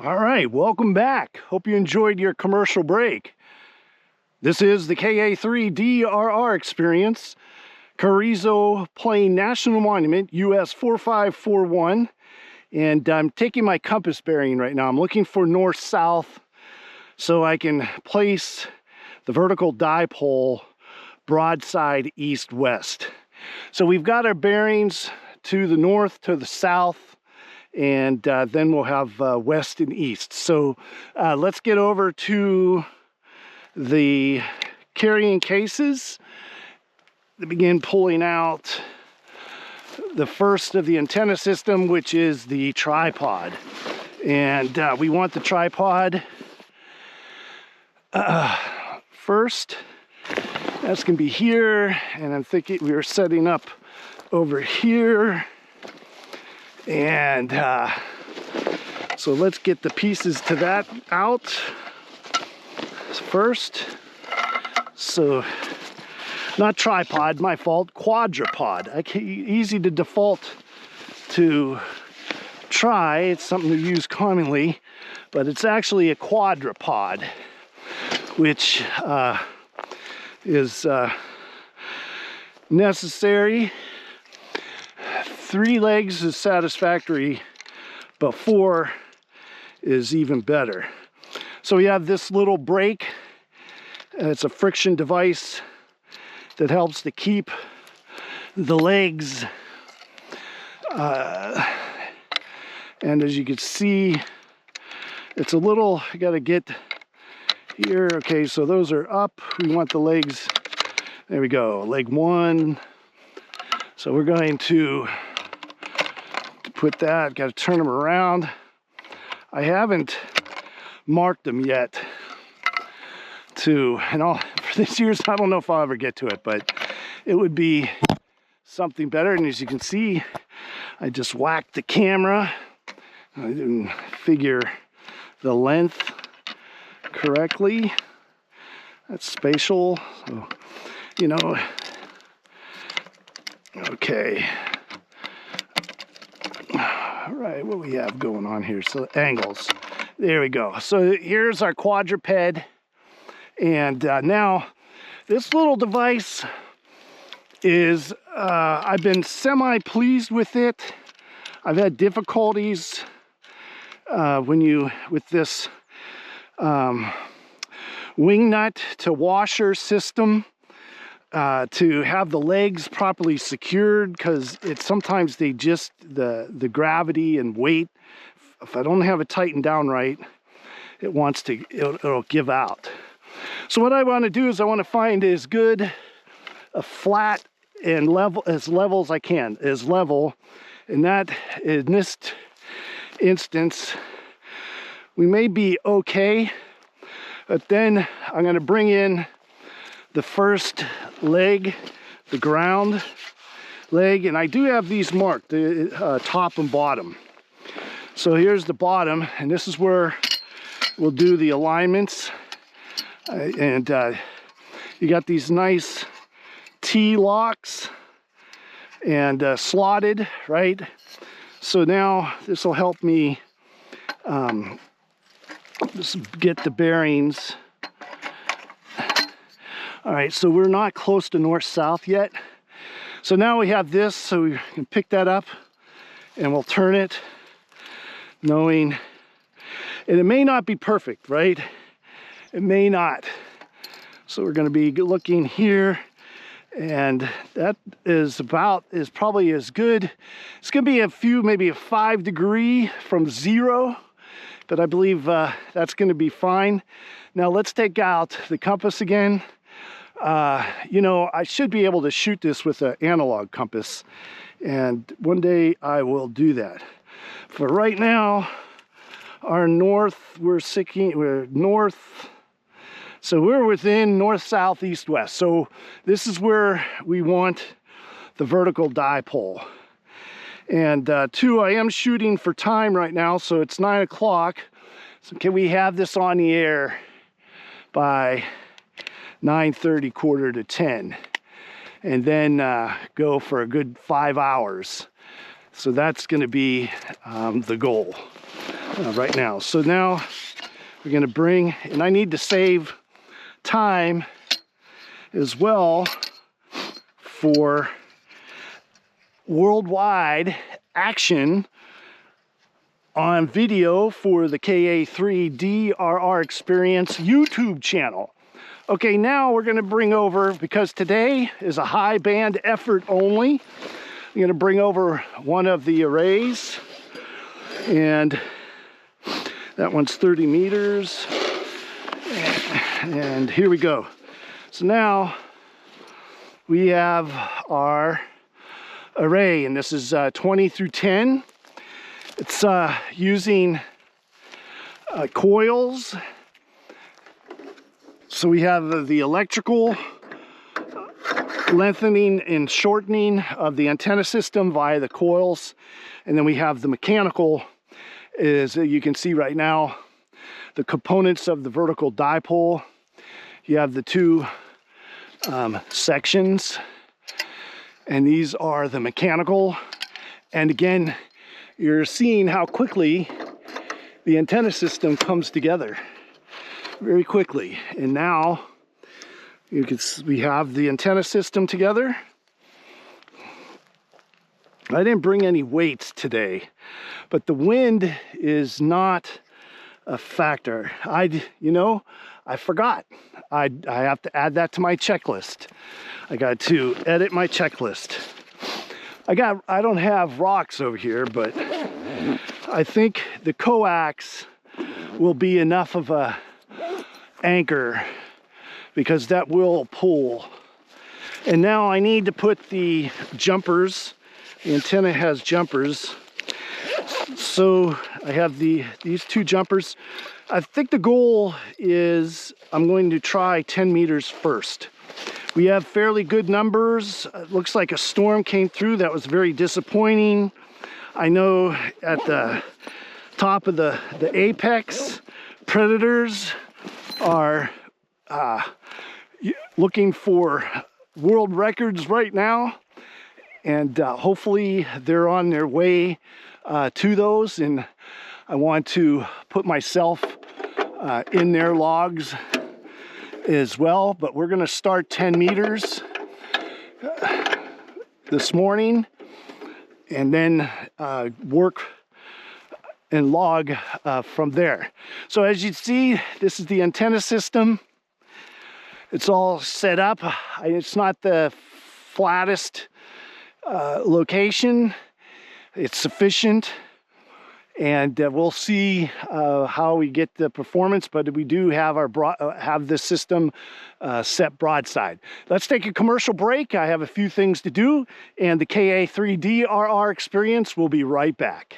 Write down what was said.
All right, welcome back. Hope you enjoyed your commercial break. This is the KA3DRR experience, Carrizo Plain National Monument, US-4541. And I'm taking my compass bearing right now. I'm looking for north-south so I can place the vertical dipole broadside east-west. So we've got our bearings to the north, to the south, and then we'll have west and east. So let's get over to the carrying cases to begin pulling out the first of the antenna system, which is the tripod. And we want the tripod first. That's gonna be here, and I'm thinking we were setting up over here. And so let's get the pieces to that out first. So, not tripod, my fault, quadrupod. Easy to default to tri, it's something to use commonly, but it's actually a quadrupod, which is necessary. 3 legs is satisfactory, but 4 is even better. So we have this little brake. It's a friction device that helps to keep the legs. And as you can see, it's a little, you gotta get here. Okay, so those are up. We want the legs, there we go, leg 1. So we're going to put that, got to turn them around. I haven't marked them yet and all for this year's, I don't know if I'll ever get to it, but it would be something better. And as you can see, I just whacked the camera. I didn't figure the length correctly. That's spatial, so, you know, okay. All right, what we have going on here? So angles, there we go. So here's our quadruped. And now this little device is, I've been semi-pleased with it. I've had difficulties with this wing nut to washer system to have the legs properly secured, because sometimes they just, the gravity and weight, if I don't have it tightened down right, it'll give out. So what I want to do is I want to find as good a flat and level as I can, and that in this instance we may be okay, but then I'm going to bring in the first leg, the ground leg, and I do have these marked, the top and bottom. So here's the bottom, and this is where we'll do the alignments. And you got these nice T-locks and slotted, right? So now this will help me just get the bearings. All right, so we're not close to north-south yet. So now we have this, so we can pick that up and we'll turn it, knowing, and it may not be perfect, right? It may not. So we're going to be looking here, and that is probably as good. It's going to be a few, maybe a 5 degree from 0, but I believe that's going to be fine. Now let's take out the compass again. You know, I should be able to shoot this with an analog compass, and one day I will do that. For right now, our north, we're north. So we're within north, south, east, west. So this is where we want the vertical dipole. And 2, I am shooting for time right now, so it's 9 o'clock. So can we have this on the air by 9:30, quarter to 10? And then go for a good 5 hours. So that's gonna be the goal. right now. So now we're going to bring, and I need to save time as well for worldwide action on video for the KA3DRR Experience YouTube channel. Okay, now we're going to bring over, because today is a high band effort only, I'm going to bring over one of the arrays, and that one's 30 meters, and here we go. So now we have our array, and this is 20 through 10. It's using coils. So we have the electrical lengthening and shortening of the antenna system via the coils, and then we have the mechanical, as you can see right now, the components of the vertical dipole. You have the two sections, and these are the mechanical. And again, you're seeing how quickly the antenna system comes together, very quickly. And now we have the antenna system together. I didn't bring any weights today, but the wind is not a factor. I forgot. I have to add that to my checklist. I got to edit my checklist. I don't have rocks over here, but I think the coax will be enough of a anchor, because that will pull. And now I need to put the jumpers. The antenna has jumpers. So I have these two jumpers. I think the goal is I'm going to try 10 meters first. We have fairly good numbers. It looks like a storm came through. That was very disappointing. I know at the top of the apex, predators are looking for world records right now, and hopefully they're on their way to those, and I want to put myself in their logs as well. But we're going to start 10 meters this morning, and then work and log from there. So as you see, this is the antenna system. It's all set up. It's not the flattest location. It's sufficient, and we'll see how we get the performance, but we do have have the system set broadside. Let's take a commercial break. I have a few things to do, and the KA3DRR Experience will be right back.